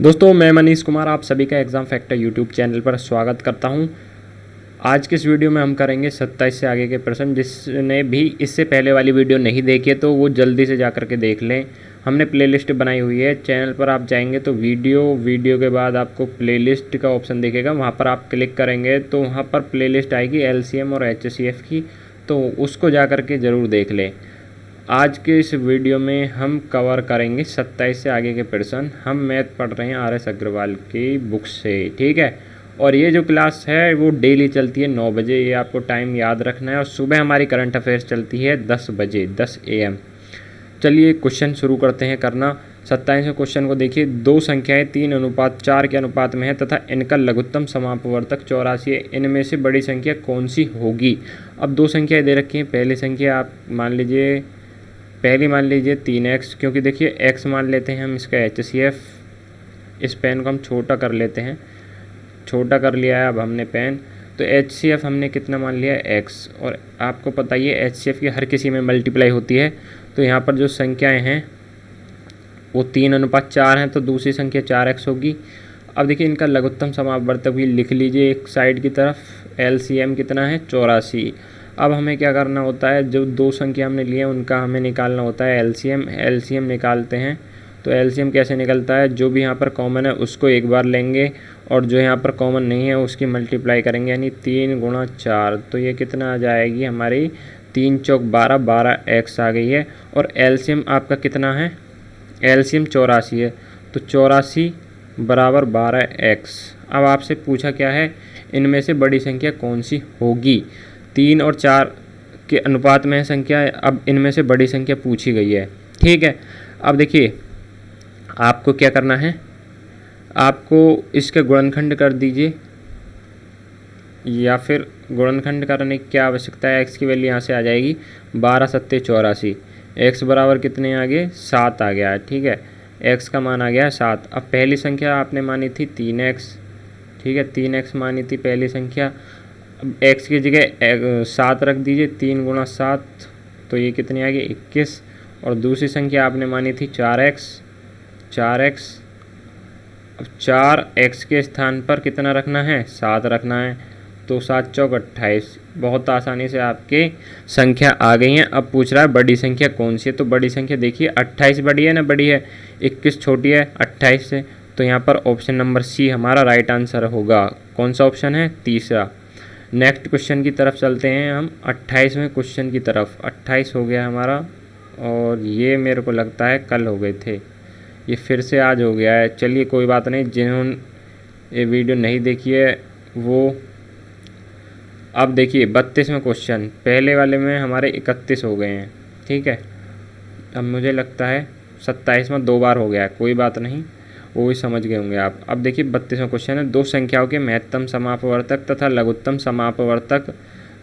दोस्तों मैं मनीष कुमार आप सभी का एग्ज़ाम फैक्टर यूट्यूब चैनल पर स्वागत करता हूं। आज के इस वीडियो में हम करेंगे 27 से आगे के प्रश्न। जिसने भी इससे पहले वाली वीडियो नहीं देखी है तो वो जल्दी से जा कर के देख लें। हमने प्लेलिस्ट बनाई हुई है, चैनल पर आप जाएंगे तो वीडियो के बाद आपको प्लेलिस्ट का ऑप्शन दिखेगा, वहाँ पर आप क्लिक करेंगे तो वहाँ पर प्लेलिस्ट आएगी LCM और HCF की, तो उसको जा कर के ज़रूर देख लें। आज के इस वीडियो में हम कवर करेंगे 27 से आगे के प्रश्न। हम मैथ पढ़ रहे हैं RS अग्रवाल की बुक से, ठीक है। और ये जो क्लास है वो डेली चलती है 9 बजे, ये आपको टाइम याद रखना है। और सुबह हमारी करंट अफेयर्स चलती है 10 बजे 10 AM। चलिए क्वेश्चन शुरू करते हैं करना। 27वें क्वेश्चन को देखिए। दो संख्याएं 3:4 के अनुपात में है तथा इनका लघुत्तम समापवर्तक 84 है। इनमें से बड़ी संख्या कौन सी होगी? अब दो संख्याएं दे रखी हैं। पहली संख्या आप मान लीजिए 3x, क्योंकि देखिए x मान लेते हैं हम इसका HCF। इस पेन को हम छोटा कर लेते हैं, छोटा कर लिया है अब हमने पेन। तो HCF हमने कितना मान लिया है x, और आपको पता ही है HCF की हर किसी में मल्टीप्लाई होती है। तो यहाँ पर जो संख्याएं हैं वो 3:4 हैं, तो दूसरी संख्या 4x होगी। अब देखिए इनका लघुत्तम समापवर्तक भी लिख लीजिए एक साइड की तरफ। LCM कितना है? 84। अब हमें क्या करना होता है, जो दो संख्या हमने लिए उनका हमें निकालना होता है LCM निकालते हैं। तो LCM कैसे निकलता है? जो भी यहाँ पर कॉमन है उसको एक बार लेंगे और जो यहाँ पर कॉमन नहीं है उसकी मल्टीप्लाई करेंगे, यानी 3 × 4। तो ये कितना आ जाएगी हमारी? 3 चौक 12, 12x आ गई है। और LCM आपका कितना है? LCM 84 है, तो 84 बराबर 12x। अब आपसे पूछा क्या है, इनमें से बड़ी संख्या कौन सी होगी? 3 और 4 के अनुपात में है संख्या। अब इनमें से बड़ी संख्या पूछी गई है, ठीक है। अब देखिए आपको क्या करना है, आपको इसका गुणनखंड कर दीजिए, या फिर गुणनखंड करने की क्या आवश्यकता है। x की वैल्यू यहाँ से आ जाएगी 12 सत्ते 84। x बराबर कितने आ गए? 7 आ गया है, ठीक है। x का मान आ गया है 7। अब पहली संख्या आपने मानी थी 3x, ठीक है। 3x मानी थी पहली संख्या। अब x की जगह 7 रख दीजिए। 3 × 7, तो ये कितनी आ गई? 21। और दूसरी संख्या आपने मानी थी 4x। अब 4x के स्थान पर कितना रखना है? 7 रखना है। तो 7 चौक 28। बहुत आसानी से आपके संख्या आ गई हैं। अब पूछ रहा है बड़ी संख्या कौन सी है। तो बड़ी संख्या देखिए 28 बड़ी है ना, बड़ी है। 21 छोटी है 28 से। तो यहाँ पर ऑप्शन नंबर C हमारा राइट आंसर होगा। कौन सा ऑप्शन है? तीसरा। नेक्स्ट क्वेश्चन की तरफ चलते हैं हम, 28वें क्वेश्चन की तरफ। 28 हो गया हमारा, और ये मेरे को लगता है कल हो गए थे, ये फिर से आज हो गया है। चलिए कोई बात नहीं, जिन्होंने ये वीडियो नहीं देखी है वो अब देखिए 32वें क्वेश्चन। पहले वाले में हमारे 31 हो गए हैं, ठीक है। अब मुझे लगता है 27वां 2 बार हो गया है, कोई बात नहीं, वो भी समझ गए होंगे आप। अब देखिए 32वां क्वेश्चन है। दो संख्याओं के महत्तम समापवर्तक तथा लघुत्तम समापवर्तक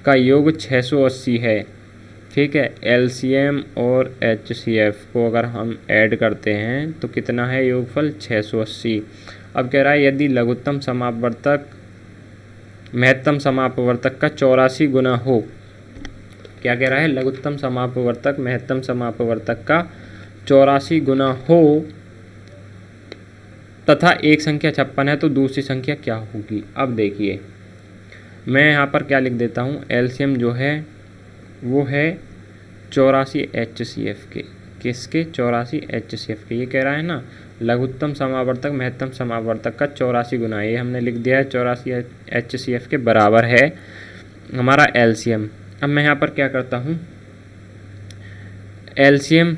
का योग 680 है, ठीक है। LCM और HCF को अगर हम ऐड करते हैं तो कितना है योगफल? 680। अब कह रहा है यदि लघुत्तम समापवर्तक महत्तम समापवर्तक का 84 गुना हो। क्या कह रहा है? लघुत्तम समापवर्तक महत्तम समापवर्तक का 84 गुना हो तथा एक संख्या 56 है, तो दूसरी संख्या क्या होगी? अब देखिए मैं यहाँ पर क्या लिख देता हूँ, LCM जो है वो है 84 HCF के। किसके? 84 HCF के। ये कह रहा है ना लघुत्तम समावर्तक महत्तम समावर्तक का 84 गुना, ये हमने लिख दिया है 84 HCF के बराबर है हमारा LCM। अब मैं यहाँ पर क्या करता हूँ, LCM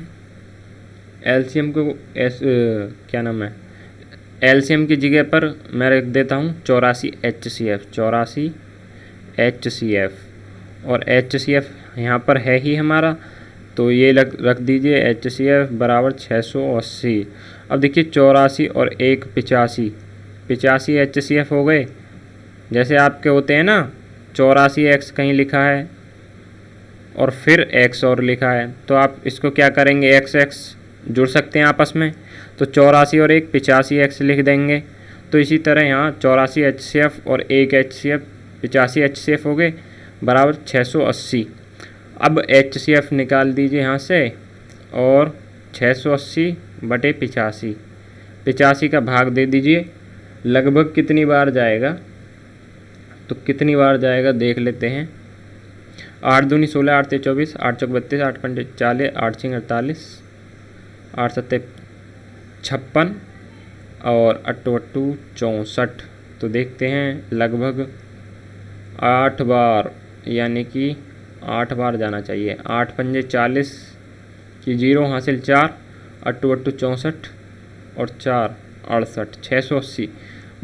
को क्या नाम है, LCM की जगह पर मैं रख देता हूँ 84 HCF, 84 HCF। और HCF यहाँ पर है ही हमारा, तो ये रख दीजिए HCF बराबर 680। अब देखिए 84 और 1 85, 85 HCF हो गए। जैसे आपके होते हैं ना 84x कहीं लिखा है और फिर x और लिखा है, तो आप इसको क्या करेंगे, x जुड़ सकते हैं आपस में। तो 84 और 1 85x लिख देंगे। तो इसी तरह यहाँ 84 HCF और 1 HCF 85 HCF हो गए बराबर 680। अब HCF निकाल दीजिए यहाँ से, और 680 बटे 85 85 का भाग दे दीजिए, लगभग कितनी बार जाएगा, तो कितनी बार जाएगा देख लेते हैं। 8 दूनी 16, 8 तेईस 24, 8 चौक 32, 8 पंजे 40, 8 छिंग 48, 8 सत्ते 56 और 8 अट्टू 64। तो देखते हैं लगभग 8 बार, यानी कि 8 बार जाना चाहिए। 8 पंजे 40 की 0 हासिल 4, 8 अट्टू 64 और 4 68, 680।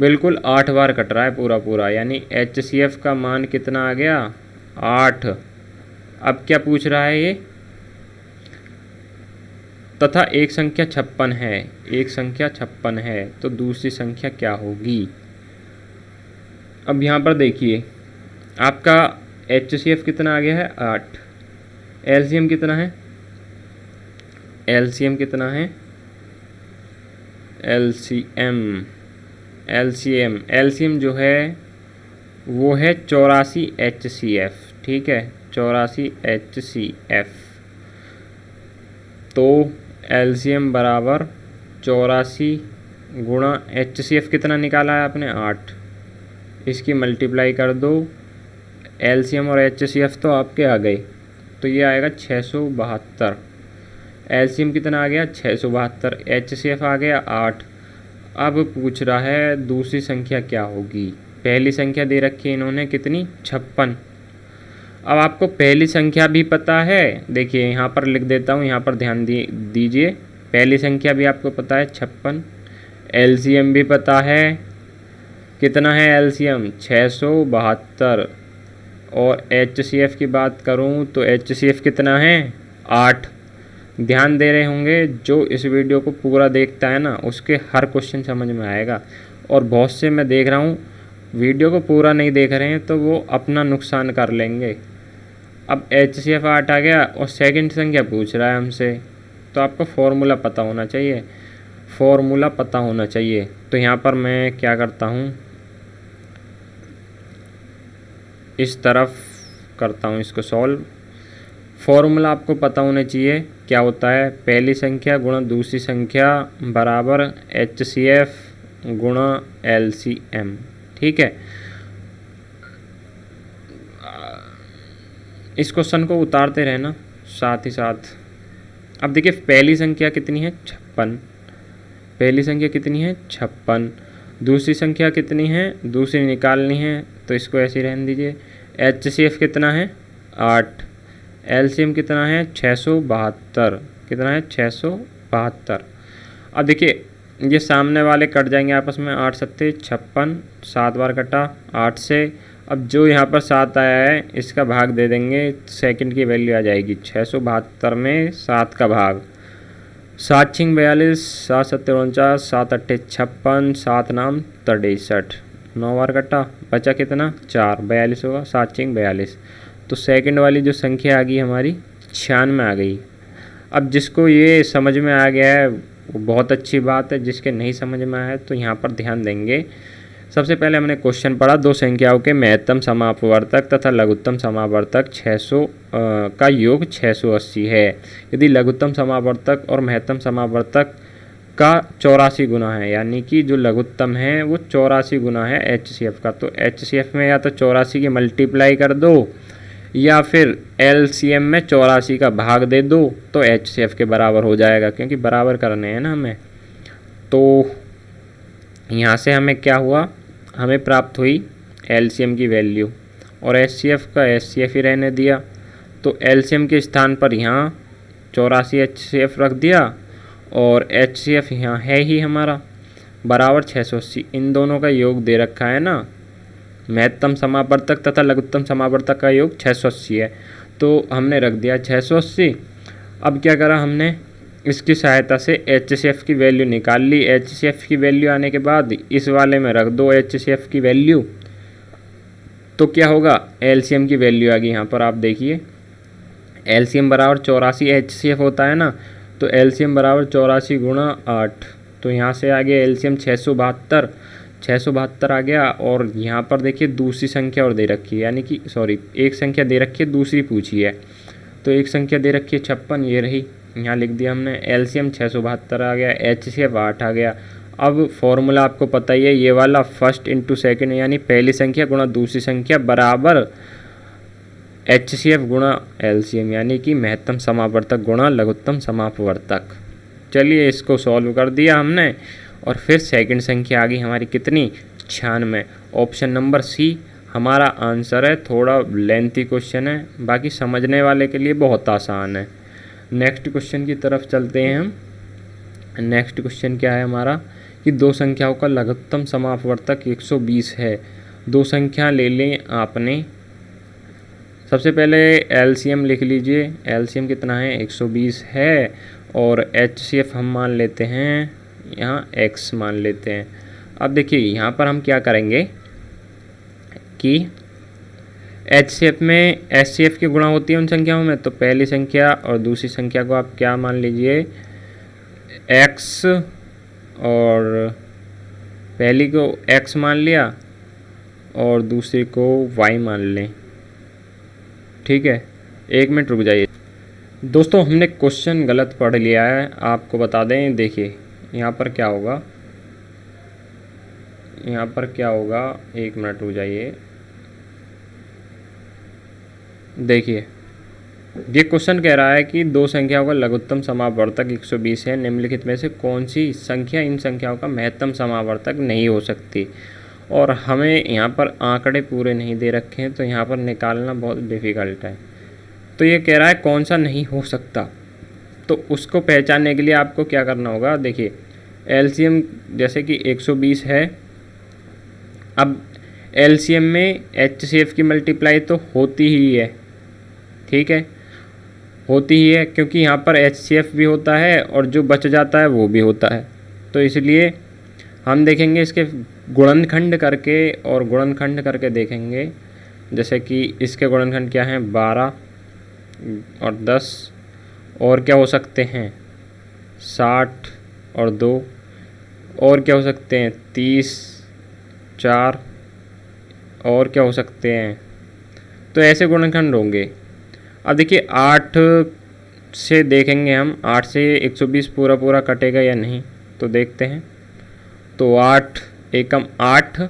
बिल्कुल 8 बार कट रहा है पूरा पूरा, यानी HCF का मान कितना आ गया, 8। अब क्या पूछ रहा है ये, तथा एक संख्या 56 है, एक संख्या 56 है, तो दूसरी संख्या क्या होगी। अब यहाँ पर देखिए आपका HCF कितना आ गया है, 8। LCM कितना है, LCM कितना है, LCM जो है वो है 84 HCF, ठीक है, 84 HCF। तो LCM बराबर 84 गुणा HCF कितना निकाला है आपने, 8। इसकी मल्टीप्लाई कर दो, LCM और HCF तो आपके आ गए, तो ये आएगा 672। LCM कितना आ गया, 672, HCF आ गया 8। अब पूछ रहा है दूसरी संख्या क्या होगी। पहली संख्या दे रखी है इन्होंने कितनी, 56। अब आपको पहली संख्या भी पता है, देखिए यहाँ पर लिख देता हूँ, यहाँ पर ध्यान दीजिए। पहली संख्या भी आपको पता है 56, LCM भी पता है, कितना है LCM, 672। और HCF की बात करूँ तो HCF कितना है, 8। ध्यान दे रहे होंगे, जो इस वीडियो को पूरा देखता है ना उसके हर क्वेश्चन समझ में आएगा। और बहुत से मैं देख रहा हूँ वीडियो को पूरा नहीं देख रहे हैं, तो वो अपना नुकसान कर लेंगे। अब HCF 8 आ गया और सेकंड संख्या पूछ रहा है हमसे, तो आपको फॉर्मूला पता होना चाहिए, फॉर्मूला पता होना चाहिए। तो यहाँ पर मैं क्या करता हूँ, इस तरफ करता हूँ इसको सॉल्व। फॉर्मूला आपको पता होना चाहिए, क्या होता है, पहली संख्या गुणा दूसरी संख्या बराबर HCF गुणा LCM, ठीक है। इस क्वेश्चन को उतारते रहना साथ ही साथ। अब देखिए पहली संख्या कितनी है, 56। पहली संख्या कितनी है, 56। दूसरी संख्या कितनी है, दूसरी निकालनी है, तो इसको ऐसे ही रहने दीजिए। HCF कितना है, 8। LCM कितना है, 672। कितना है, 672। अब देखिए ये सामने वाले कट जाएंगे आपस में, 8 सत्ते 56, 7 बार कटा 8 से। अब जो यहाँ पर 7 आया है इसका भाग दे देंगे, सेकंड की वैल्यू आ जाएगी 672 में 7 का भाग, 7 छिंग 42, 7 सत्ते 49, 7 अट्ठे 56, 7 नाम 63, 9 बार कटा, बचा कितना, 4, 42 होगा, 7 छिंग 42। तो सेकंड वाली जो संख्या आ गई हमारी 96 आ गई। अब जिसको ये समझ में आ गया है वो बहुत अच्छी बात है, जिसके नहीं समझ में आया है तो यहाँ पर ध्यान देंगे। सबसे पहले हमने क्वेश्चन पढ़ा, दो संख्याओं के महत्तम समापवर्तक तथा लघुत्तम समापवर्तक 600 का योग 680 है। यदि लघुत्तम समापवर्तक और महत्तम समापवर्तक का 84 गुना है, यानी कि जो लघुत्तम है वो 84 गुना है HCF का, तो HCF में या तो 84 की मल्टीप्लाई कर दो या फिर LCM में 84 का भाग दे दो, तो HCF के बराबर हो जाएगा, क्योंकि बराबर करने हैं ना हमें। तो यहाँ से हमें क्या हुआ, हमें प्राप्त हुई LCM की वैल्यू, और HCF का HCF ही रहने दिया। तो LCM के स्थान पर यहाँ 84 HCF रख दिया और HCF यहाँ है ही हमारा, बराबर 680। इन दोनों का योग दे रखा है ना, महत्तम समापवर्तक तथा लघुत्तम समापवर्तक का योग 680 है, तो हमने रख दिया 680। अब क्या करा हमने, इसकी सहायता से HCF की वैल्यू निकाल ली। HCF की वैल्यू आने के बाद इस वाले में रख दो HCF की वैल्यू, तो क्या होगा, LCM की वैल्यू आ गई। यहाँ पर आप देखिए LCM बराबर 84 HCF होता है ना, तो LCM बराबर 84 गुणा 8, तो यहाँ से आ गया LCM 672 आ गया। और यहाँ पर देखिए दूसरी संख्या और दे रखी है, यानी कि सॉरी एक संख्या दे रखी है, दूसरी पूछी है। तो एक संख्या दे रखी है 56, ये रही, यहाँ लिख दिया हमने। LCM 672 आ गया, HCF 8 आ गया। अब फॉर्मूला आपको पता ही है, ये वाला फर्स्ट इंटू सेकेंड, यानी पहली संख्या गुणा दूसरी संख्या बराबर HCF गुणा LCM, यानी कि महत्तम समापवर्तक गुणा लघुत्तम समापवर्तक। चलिए इसको सॉल्व कर दिया हमने, और फिर सेकंड संख्या आ गई हमारी कितनी, 96। ऑप्शन नंबर सी हमारा आंसर है। थोड़ा लेंथी क्वेश्चन है, बाकी समझने वाले के लिए बहुत आसान है। नेक्स्ट क्वेश्चन की तरफ चलते हैं हम। नेक्स्ट क्वेश्चन क्या है हमारा कि दो संख्याओं का लघुत्तम समापवर्तक 120 है। दो संख्या ले लें आपने। सबसे पहले LCM लिख लीजिए। LCM कितना है, 120 है, और HCF हम मान लेते हैं, यहाँ X मान लेते हैं। अब देखिए यहाँ पर हम क्या करेंगे कि HCF में HCF की गुणा होती है उन संख्याओं में, तो पहली संख्या और दूसरी संख्या को आप क्या मान लीजिए, X, और पहली को X मान लिया और दूसरी को Y मान लें। ठीक है, 1 मिनट रुक जाइए दोस्तों, हमने क्वेश्चन गलत पढ़ लिया है, आपको बता दें। देखिए यहाँ पर क्या होगा, यहाँ पर क्या होगा, 1 मिनट रुक जाइए। देखिए ये क्वेश्चन कह रहा है कि दो संख्याओं का लघुत्तम समापवर्तक 120 है, निम्नलिखित में से कौन सी संख्या इन संख्याओं का महत्तम समापवर्तक नहीं हो सकती। और हमें यहाँ पर आंकड़े पूरे नहीं दे रखे हैं, तो यहाँ पर निकालना बहुत डिफ़िकल्ट है। तो ये कह रहा है कौन सा नहीं हो सकता, तो उसको पहचानने के लिए आपको क्या करना होगा। देखिए LCM जैसे कि 120 है, अब LCM में HCF की मल्टीप्लाई तो होती ही है, ठीक है, होती ही है, क्योंकि यहाँ पर HCF भी होता है और जो बच जाता है वो भी होता है। तो इसलिए हम देखेंगे इसके गुणनखंड करके, और गुणनखंड करके देखेंगे। जैसे कि इसके गुणनखंड क्या हैं, 12 और 10, और क्या हो सकते हैं 60 और 2, और क्या हो सकते हैं 30, 4, और क्या हो सकते हैं, तो ऐसे गुणनखंड होंगे। अब देखिए 8 से देखेंगे हम, 8 से 120 पूरा पूरा कटेगा या नहीं, तो देखते हैं। तो 8 एकम 8,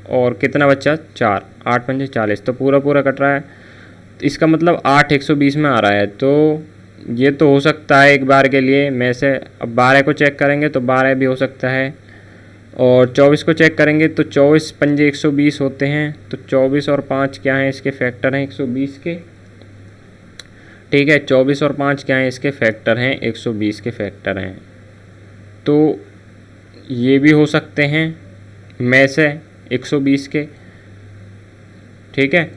और कितना बचा 4, 8 पंजे 40, तो पूरा पूरा कट रहा है। तो इसका मतलब 8 120 में आ रहा है, तो ये तो हो सकता है एक बार के लिए में से। अब 12 को चेक करेंगे तो 12 भी हो सकता है, और 24 को चेक करेंगे तो 24 पंजे 120 होते हैं, तो 24 और 5 क्या हैं, इसके फैक्टर हैं 120 के। ठीक है, 24 और 5 क्या हैं, इसके फैक्टर हैं 120 के फैक्टर हैं। तो ये भी हो सकते हैं में से 120 के, ठीक है।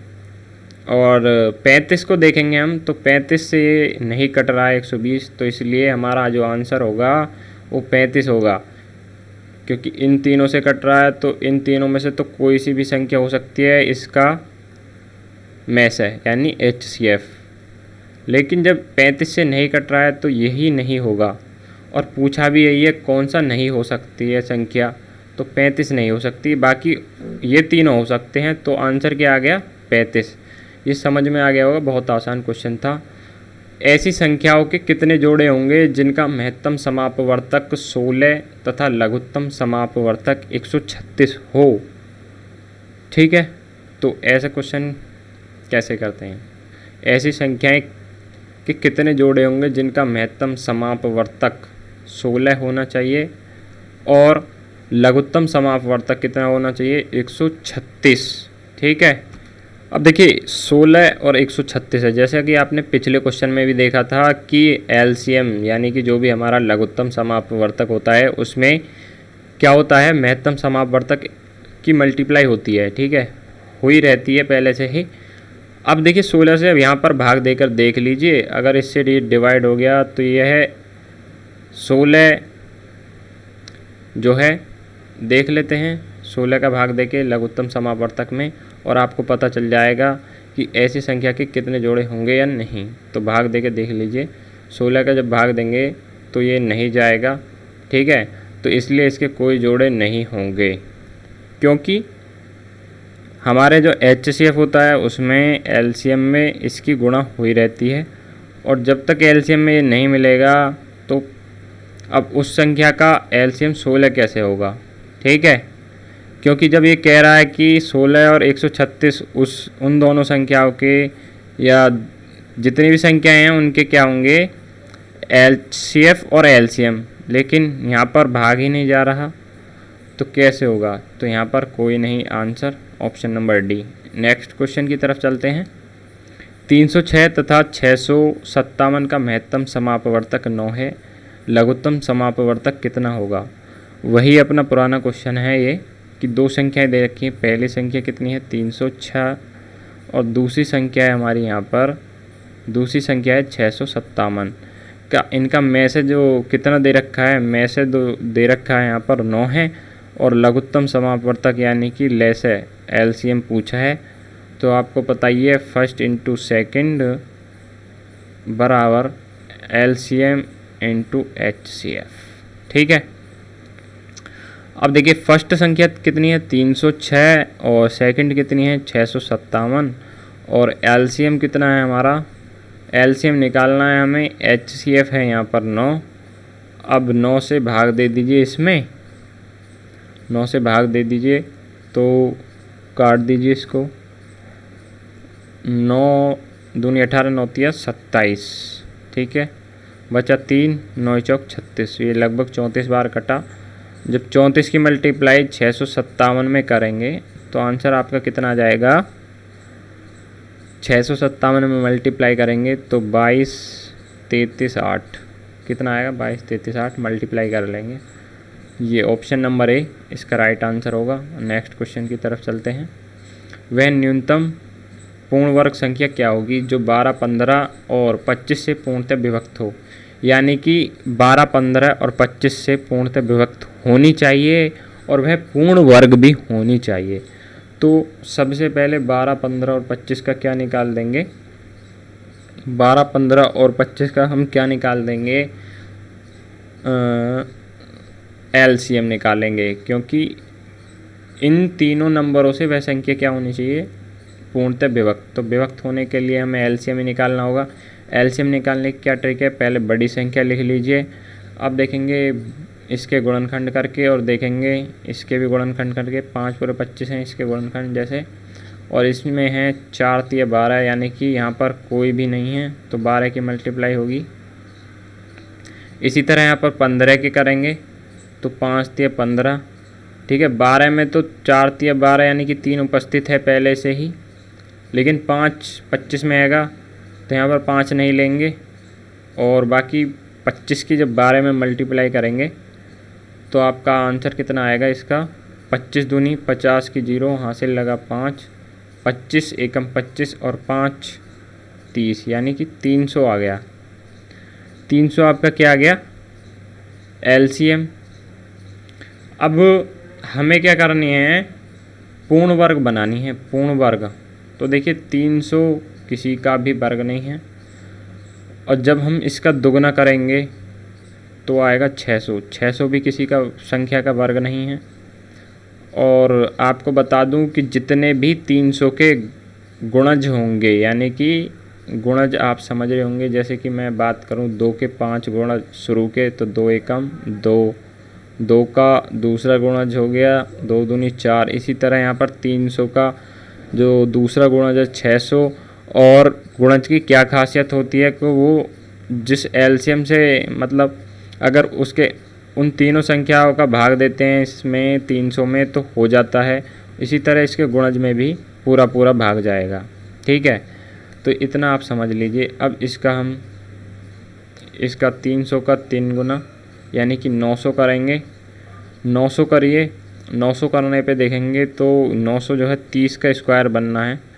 और 35 को देखेंगे हम, तो 35 से ये नहीं कट रहा है 120, तो इसलिए हमारा जो आंसर होगा वो 35 होगा, क्योंकि इन तीनों से कट रहा है। तो इन तीनों में से तो कोई सी भी संख्या हो सकती है इसका में से, यानी HCF। लेकिन जब 35 से नहीं कट रहा है तो यही नहीं होगा, और पूछा भी यही है कौन सा नहीं हो सकती है संख्या, तो 35 नहीं हो सकती, बाकी ये तीनों हो सकते हैं। तो आंसर क्या आ गया, 35। ये समझ में आ गया होगा, बहुत आसान क्वेश्चन था। ऐसी संख्याओं के कितने जोड़े होंगे जिनका महत्तम समापवर्तक 16 तथा लघुत्तम समापवर्तक 136 हो। ठीक है, तो ऐसा क्वेश्चन कैसे करते हैं, ऐसी संख्याएं कि कितने जोड़े होंगे जिनका महत्तम समापवर्तक 16 होना चाहिए और लघुत्तम समापवर्तक कितना होना चाहिए, 136। ठीक है, अब देखिए 16 और 136 है, जैसा कि आपने पिछले क्वेश्चन में भी देखा था कि LCM यानी कि जो भी हमारा लघुत्तम समापवर्तक होता है उसमें क्या होता है, महत्तम समापवर्तक की मल्टीप्लाई होती है। ठीक है, हुई रहती है पहले से ही। अब देखिए 16 से अब यहाँ पर भाग देकर देख लीजिए, अगर इससे डिवाइड हो गया तो यह है 16 जो है, देख लेते हैं 16 का भाग देके लघुत्तम समापवर्तक में, और आपको पता चल जाएगा कि ऐसी संख्या के कितने जोड़े होंगे या नहीं। तो भाग देके देख लीजिए, 16 का जब भाग देंगे तो ये नहीं जाएगा। ठीक है, तो इसलिए इसके कोई जोड़े नहीं होंगे, क्योंकि हमारे जो HCF होता है उसमें LCM में इसकी गुणा हुई रहती है, और जब तक LCM में ये नहीं मिलेगा तो अब उस संख्या का एलसीएम 16 कैसे होगा, ठीक है, क्योंकि जब ये कह रहा है कि 16 और 136 उन दोनों संख्याओं के या जितनी भी संख्याएं हैं उनके क्या होंगे, एलसीएफ और एलसीएम, लेकिन यहाँ पर भाग ही नहीं जा रहा तो कैसे होगा, तो यहाँ पर कोई नहीं, answer option number D. Next question की तरफ चलते हैं। 306 तथा 657 का महत्तम समापवर्तक 9 है, लघुत्तम समापवर्तक कितना होगा। वही अपना पुराना क्वेश्चन है ये कि दो संख्याएं दे रखी हैं, पहली संख्या कितनी है 306 और दूसरी संख्या है हमारी यहाँ पर, दूसरी संख्या है 657 का। इनका में से जो कितना दे रखा है, में से दे रखा है यहाँ पर 9 है और लघुत्तम समापवर्तक यानी कि लेस है, एलसीएम पूछा है। तो आपको पता ही है फर्स्ट इंटू सेकेंड बराबर एलसीएम इंटू एचसीएफ, ठीक है। अब देखिए फर्स्ट संख्या कितनी है 306 और सेकंड कितनी है 657 और एलसीएम कितना है हमारा, एलसीएम निकालना है हमें, एचसीएफ है यहाँ पर 9। अब 9 से भाग दे दीजिए, इसमें 9 से भाग दे दीजिए तो काट दीजिए इसको, 9 दूनी 18 9 तिया 27, ठीक है, बचा 3 9 चौक 36, ये लगभग 34 बार कटा। जब 34 की मल्टीप्लाई 657 में करेंगे तो आंसर आपका कितना आ जाएगा, 657 में मल्टीप्लाई करेंगे तो 22 33 8, कितना आएगा 22 33 8, मल्टीप्लाई कर लेंगे, ये ऑप्शन नंबर ए इसका राइट आंसर होगा। नेक्स्ट क्वेश्चन की तरफ चलते हैं। वह न्यूनतम पूर्ण वर्ग संख्या क्या होगी जो 12 15 और 25 से पूर्णतः विभक्त हो, यानी कि 12 15 और 25 से पूर्णतः विभक्त होनी चाहिए और वह पूर्ण वर्ग भी होनी चाहिए। तो सबसे पहले 12 15 और 25 का क्या निकाल देंगे, 12 15 और 25 का हम क्या निकाल देंगे, एलसीएम निकालेंगे, क्योंकि इन तीनों नंबरों से वह संख्या क्या होनी चाहिए, पूर्णतः विभक्त। तो विभक्त होने के लिए हमें एलसीएम ही निकालना होगा। एलसीएम निकालने की क्या ट्रिक है, पहले बड़ी संख्या लिख लीजिए, अब देखेंगे इसके गुणनखंड करके और देखेंगे इसके भी गुणनखंड करके, 5 पूरे 25 हैं इसके गुणनखंड जैसे, और इसमें है 4 तिया 12, यानी कि यहाँ पर कोई भी नहीं है तो 12 की मल्टीप्लाई होगी। इसी तरह यहाँ पर 15 के करेंगे तो 5 तिया 15, ठीक है, 12 में तो 4 तिया 12 यानी कि 3 उपस्थित है पहले से ही, लेकिन 5 25 में आएगा तो यहाँ पर 5 नहीं लेंगे, और बाकी 25 की जब 12 में मल्टीप्लाई करेंगे तो आपका आंसर कितना आएगा इसका, 25 दूनी 50 की 0 हासिल लगा 5, 25 एकम 25 और 5 30, यानी कि 300 आ गया। 300 आपका क्या आ गया, एलसीएम। अब हमें क्या करनी है, पूर्ण वर्ग बनानी है, पूर्ण वर्ग। तो देखिए 300 किसी का भी वर्ग नहीं है, और जब हम इसका दुगना करेंगे तो आएगा 600, 600 भी किसी का संख्या का वर्ग नहीं है। और आपको बता दूं कि जितने भी 300 के गुणज होंगे, यानी कि गुणज आप समझ रहे होंगे, जैसे कि मैं बात करूं 2 के 5 गुणज शुरू के तो 2 एकम 2, 2 का दूसरा गुणज हो गया 2 दूनी 4, इसी तरह यहाँ पर 300 का जो दूसरा गुणज है 600। और गुणज की क्या खासियत होती है कि वो जिस एलसीएम से, मतलब अगर उसके उन तीनों संख्याओं का भाग देते हैं इसमें 300 में तो हो जाता है, इसी तरह इसके गुणज में भी पूरा पूरा भाग जाएगा, ठीक है। तो इतना आप समझ लीजिए। अब इसका 300 का 3 गुना यानी कि 900 करेंगे, 900 करिए, 900 करने पे देखेंगे तो 900 जो है 30 का स्क्वायर बनना है,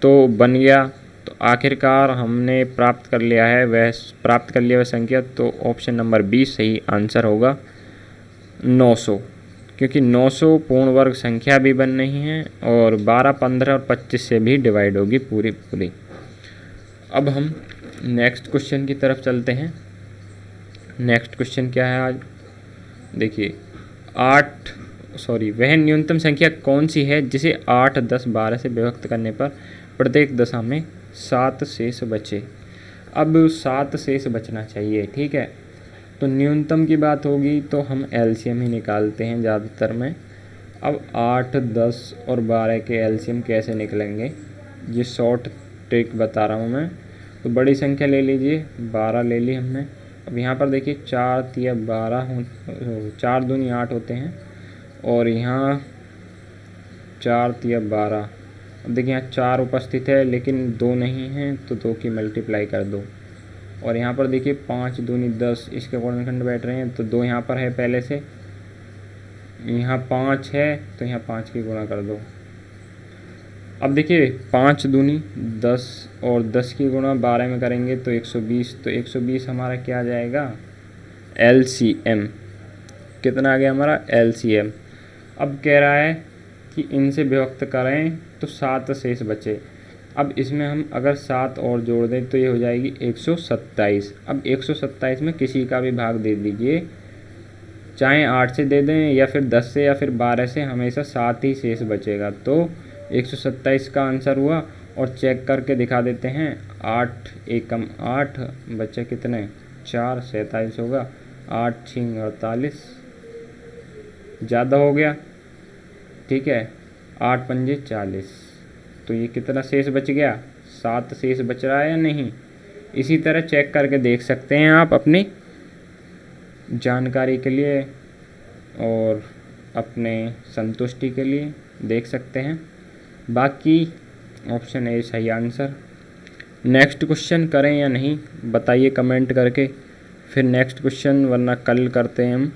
तो बन गया। तो आखिरकार हमने प्राप्त कर लिया वह संख्या, तो ऑप्शन नंबर बी सही आंसर होगा 900, क्योंकि 900 पूर्ण वर्ग संख्या भी बन रही है और 12 15 और 25 से भी डिवाइड होगी पूरी पूरी। अब हम नेक्स्ट क्वेश्चन की तरफ चलते हैं। नेक्स्ट क्वेश्चन क्या है आज, देखिए वह न्यूनतम संख्या कौन सी है जिसे 8 10 12 से विभक्त करने पर प्रत्येक दशा में 7 शेष बचे। अब 7 शेष बचना चाहिए, ठीक है। तो न्यूनतम की बात होगी तो हम एलसीएम ही निकालते हैं ज़्यादातर में। अब 8, 10 और 12 के एलसीएम कैसे निकलेंगे, ये शॉर्ट ट्रिक बता रहा हूँ मैं। तो बड़ी संख्या ले लीजिए, 12 ले ली हमने। अब यहाँ पर देखिए 4 तिया 12 4 दूनी 8 होते हैं, और यहाँ 4 तिया 12। अब देखिए यहाँ 4 उपस्थित है लेकिन 2 नहीं है, तो 2 की मल्टीप्लाई कर दो। और यहाँ पर देखिए 5 दूनी 10, इसके गुणनखंड बैठ रहे हैं, तो 2 यहाँ पर है पहले से, यहाँ 5 है तो यहाँ 5 की गुणा कर दो। अब देखिए 5 दूनी 10 और 10 की गुणा 12 में करेंगे तो 120, तो 120 हमारा क्या आ जाएगा, एलसीएम। कितना आ गया हमारा एलसीएम। अब कह रहा है कि इनसे विभक्त करें तो 7 शेष बचे। अब इसमें हम अगर 7 और जोड़ दें तो ये हो जाएगी 127। अब 127 में किसी का भी भाग दे दीजिए, चाहे 8 से दे दें या फिर 10 से या फिर 12 से, हमेशा 7 ही शेष बचेगा। तो 127 का आंसर हुआ। और चेक करके दिखा देते हैं, 8 एकम 8 बच्चे कितने 4, 47 होगा। 8 छिंग 48, ज़्यादा हो गया, ठीक है। 8 पंजे 40, तो ये कितना शेष बच गया, 7 शेष बच रहा है या नहीं। इसी तरह चेक करके देख सकते हैं आप अपनी जानकारी के लिए और अपने संतुष्टि के लिए देख सकते हैं। बाकी ऑप्शन ए सही आंसर। नेक्स्ट क्वेश्चन करें या नहीं बताइए कमेंट करके, फिर नेक्स्ट क्वेश्चन, वरना कल करते हैं हम।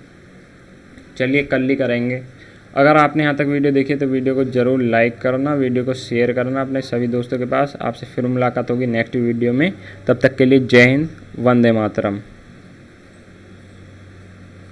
चलिए कल ही करेंगे। अगर आपने यहाँ तक वीडियो देखी तो वीडियो को ज़रूर लाइक करना, वीडियो को शेयर करना अपने सभी दोस्तों के पास। आपसे फिर मुलाकात होगी नेक्स्ट वीडियो में, तब तक के लिए जय हिंद, वंदे मातरम।